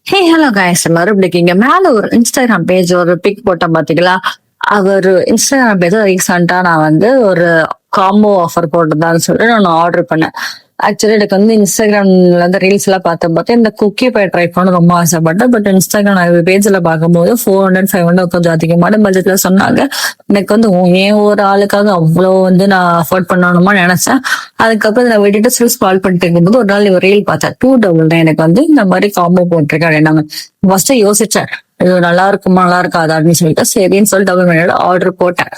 Hey hello guys, எல்லாரும் எப்படி இருக்கீங்க? மேல ஒரு இன்ஸ்டாகிராம் பேஜ் ஒரு பிக் போட்டேன் பாத்தீங்களா? அவர் இன்ஸ்டாகிராம் பேஜ் ரீசெண்டா நான் வந்து ஒரு காம்போ ஆஃபர் போட்டுதான்னு சொல்லிட்டு நான் ஆர்டர் பண்ணேன். ஆக்சுவலி எனக்கு வந்து இன்ஸ்டாகிராம்ல வந்து ரீல்ஸ் எல்லாம் பார்த்து இந்த குக்கி பை ட்ரை பண்ண ரொம்ப ஆசைப்பட்டேன். பட் இன்ஸ்டாகிராம் பேஜ்ல பார்க்கும்போது 400 500 கொஞ்சம் அதிகமான பட்ஜெட்ல சொன்னாங்க. எனக்கு வந்து ஏன் ஒரு ஆளுக்காக அவ்வளவு வந்து நான் அஃபோர்ட் பண்ணணுமா நினைச்சேன். அதுக்கப்புறம் நான் விட்டுட்டு ஸ்டில் ஸ்க்ரால் பண்ணிட்டு இருக்கும்போது ஒரு நாள் ஒரு ரீல் பார்த்தேன். 299 எனக்கு வந்து இந்த மாதிரி காம்போ போட்டிருக்கேன் அப்படின்னாங்க. ஃபர்ஸ்ட் யோசிச்சேன், இது நல்லா இருக்குமா நல்லா இருக்காதா அப்படின்னு சொல்லிட்டு சரின்னு சொல்லி ஆர்டர் போட்டேன்.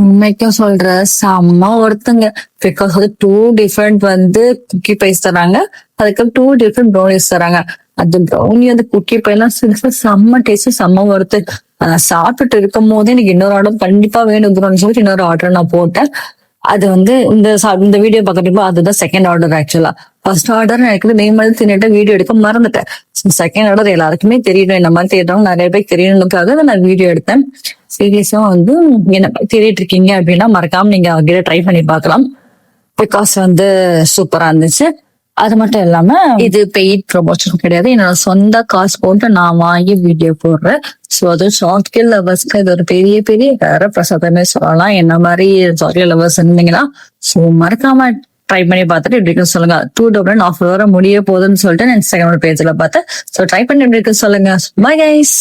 உண்மைக்கும் சொல்ற செம்ம ஒருத்தங்க. பிகாஸ் வந்து 2 டிஃப்ரெண்ட் வந்து குக்கி பைஸ் தராங்க, அதுக்கு 2 டிஃப்ரெண்ட் ப்ரௌனிஸ் தராங்க. அந்த ப்ரௌனி அந்த குக்கி பை எல்லாம் செம்ம டேஸ்ட், செம்ம ஒருத்து. சாப்பிட்டுட்டு இருக்கும் போது எனக்கு இன்னொரு ஆர்டர் கண்டிப்பா வேணும்னு சொல்லிட்டு இன்னொரு ஆர்டர் நான் போட்டேன். அது வந்து இந்த வீடியோ பார்க்கறப்போ அதுதான் செகண்ட் ஆர்டர். ஆக்சுவலா ஃபர்ஸ்ட் ஆர்டர் எனக்கு நெய் மாதிரி தின்னுட்டு வீடியோ எடுக்க மறந்துட்டேன். செகண்ட் ஆர்டர் எல்லாருக்குமே தெரியணும், இந்த மாதிரி தேடுறவங்க நிறைய பேர் தெரியணுக்காக நான் வீடியோ எடுத்தேன். சீரியஸா வந்து என்ன தேடிட்டு இருக்கீங்க அப்படின்னா மறக்காம நீங்க அவங்கிட்ட ட்ரை பண்ணி பார்க்கலாம். பிகாஸ் வந்து சூப்பரா இருந்துச்சு. அது மட்டும் இல்லாம இது பெய்ட் ப்ரொமோஷன் கிடையாது, என்னோட சொந்த காசு போட்டு நான் வாங்கி வீடியோ போடுறேன். ஸோ அது சாக்லேட் லவர்ஸ்க்கு இது ஒரு பெரிய பெரிய வேற பிரசாதமே சொல்லலாம். என்ன மாதிரி சாக்லேட் லவர்ஸ் இருந்தீங்கன்னா ஸோ மறக்காம ட்ரை பண்ணி பார்த்துட்டு எப்படி இருக்குன்னு சொல்லுங்க. 2 ஆஃபர் வர முடிய போகுதுன்னு சொல்லிட்டு நான் இன்ஸ்டாகிராம் பேஜ்ல பார்த்தேன். ஸோ ட்ரை பண்ணி எப்படி இருக்குன்னு சொல்லுங்க. Bye guys.